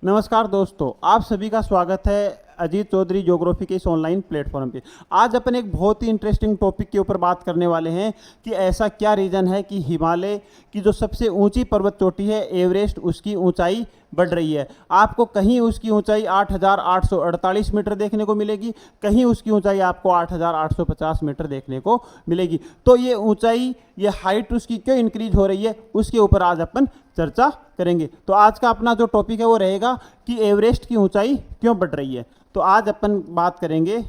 नमस्कार दोस्तों, आप सभी का स्वागत है अजीत चौधरी ज्योग्राफी के इस ऑनलाइन प्लेटफॉर्म पे। आज अपन एक बहुत ही इंटरेस्टिंग टॉपिक के ऊपर बात करने वाले हैं कि ऐसा क्या रीज़न है कि हिमालय की जो सबसे ऊंची पर्वत चोटी है एवरेस्ट, उसकी ऊंचाई बढ़ रही है। आपको कहीं उसकी ऊंचाई 8,848 मीटर देखने को मिलेगी, कहीं उसकी ऊंचाई आपको 8,850 मीटर देखने को मिलेगी। तो ये ऊंचाई, ये हाइट उसकी क्यों इंक्रीज हो रही है, उसके ऊपर आज अपन चर्चा करेंगे। तो आज का अपना जो टॉपिक है वो रहेगा कि एवरेस्ट की ऊंचाई क्यों बढ़ रही है। तो आज अपन बात करेंगे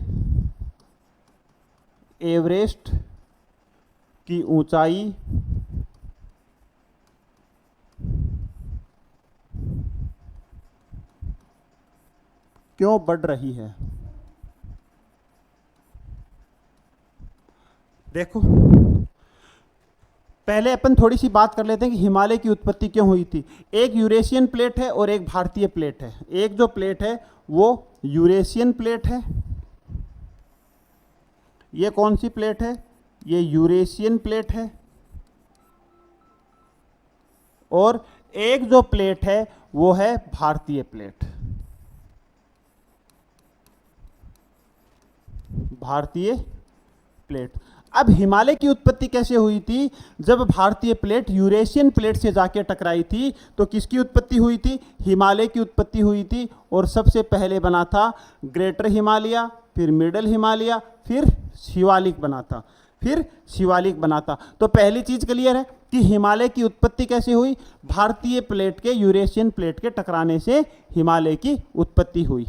एवरेस्ट की ऊंचाई क्यों बढ़ रही है। देखो, पहले अपन थोड़ी सी बात कर लेते हैं कि हिमालय की उत्पत्ति क्यों हुई थी। एक यूरेशियन प्लेट है और एक भारतीय प्लेट है। एक जो प्लेट है वो यूरेशियन प्लेट है। ये कौन सी प्लेट है? ये यूरेशियन प्लेट है। और एक जो प्लेट है वो है भारतीय प्लेट। भारतीय प्लेट। अब हिमालय की उत्पत्ति कैसे हुई थी? जब भारतीय प्लेट यूरेशियन प्लेट से जाके टकराई थी तो किसकी उत्पत्ति हुई थी? हिमालय की उत्पत्ति हुई थी। और सबसे पहले बना था ग्रेटर हिमालय, फिर मिडल हिमालय, फिर शिवालिक बना था, तो पहली चीज क्लियर है कि हिमालय की उत्पत्ति कैसे हुई? भारतीय प्लेट के यूरेशियन प्लेट के टकराने से हिमालय की उत्पत्ति हुई।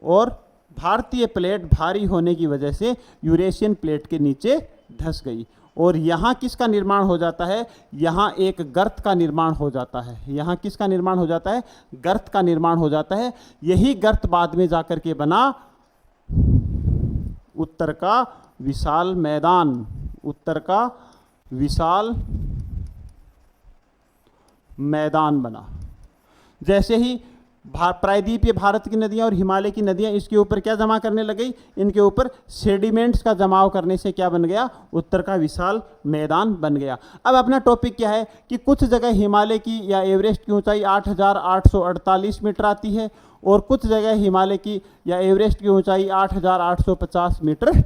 और भारतीय प्लेट भारी होने की वजह से यूरेशियन प्लेट के नीचे धंस गई। और यहाँ किसका निर्माण हो जाता है? यहाँ एक गर्त का निर्माण हो जाता है। यहाँ किसका निर्माण हो जाता है? गर्त का निर्माण हो जाता है। यही गर्त बाद में जाकर के बना उत्तर का विशाल मैदान। उत्तर का विशाल मैदान बना। जैसे ही प्रायद्वीपीय भारत की नदियां और हिमालय की नदियां इसके ऊपर क्या जमा करने लगी? इनके ऊपर सेडिमेंट्स का जमाव करने से क्या बन गया? उत्तर का विशाल मैदान बन गया। अब अपना टॉपिक क्या है कि कुछ जगह हिमालय की या एवरेस्ट की ऊंचाई 8,848 मीटर आती है और कुछ जगह हिमालय की या एवरेस्ट की ऊंचाई 8,850 मीटर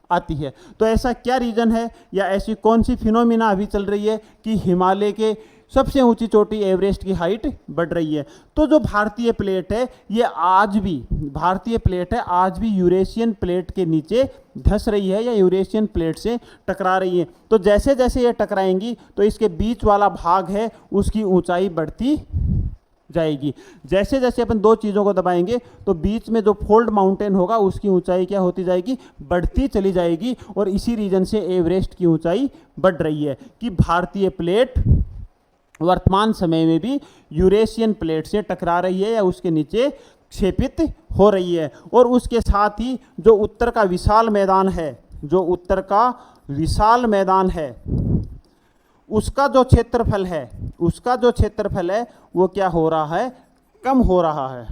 आती है। तो ऐसा क्या रीजन है या ऐसी कौन सी फिनोमिना अभी चल रही है कि हिमालय के सबसे ऊंची चोटी एवरेस्ट की हाइट बढ़ रही है? तो जो भारतीय प्लेट है ये आज भी यूरेशियन प्लेट के नीचे धंस रही है या यूरेशियन प्लेट से टकरा रही है। तो जैसे जैसे ये टकराएंगी तो इसके बीच वाला भाग है उसकी ऊंचाई बढ़ती जाएगी। जैसे जैसे अपन दो चीज़ों को दबाएंगे तो बीच में जो फोल्ड माउंटेन होगा उसकी ऊंचाई क्या होती जाएगी? बढ़ती चली जाएगी। और इसी रीजन से एवरेस्ट की ऊंचाई बढ़ रही है कि भारतीय प्लेट वर्तमान समय में भी यूरेशियन प्लेट से टकरा रही है या उसके नीचे क्षेपित हो रही है। और उसके साथ ही जो उत्तर का विशाल मैदान है, उसका जो क्षेत्रफल है वो क्या हो रहा है? कम हो रहा है।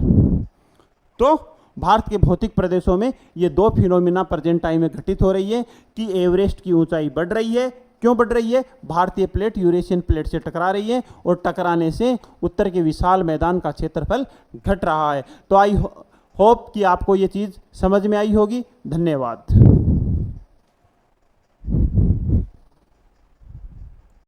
तो भारत के भौतिक प्रदेशों में ये दो फिनोमिना प्रेजेंट टाइम में घटित हो रही है कि एवरेस्ट की ऊंचाई बढ़ रही है। क्यों बढ़ रही है? भारतीय प्लेट यूरेशियन प्लेट से टकरा रही है और टकराने से उत्तर के विशाल मैदान का क्षेत्रफल घट रहा है। तो आई होप कि आपको ये चीज़ समझ में आई होगी। धन्यवाद।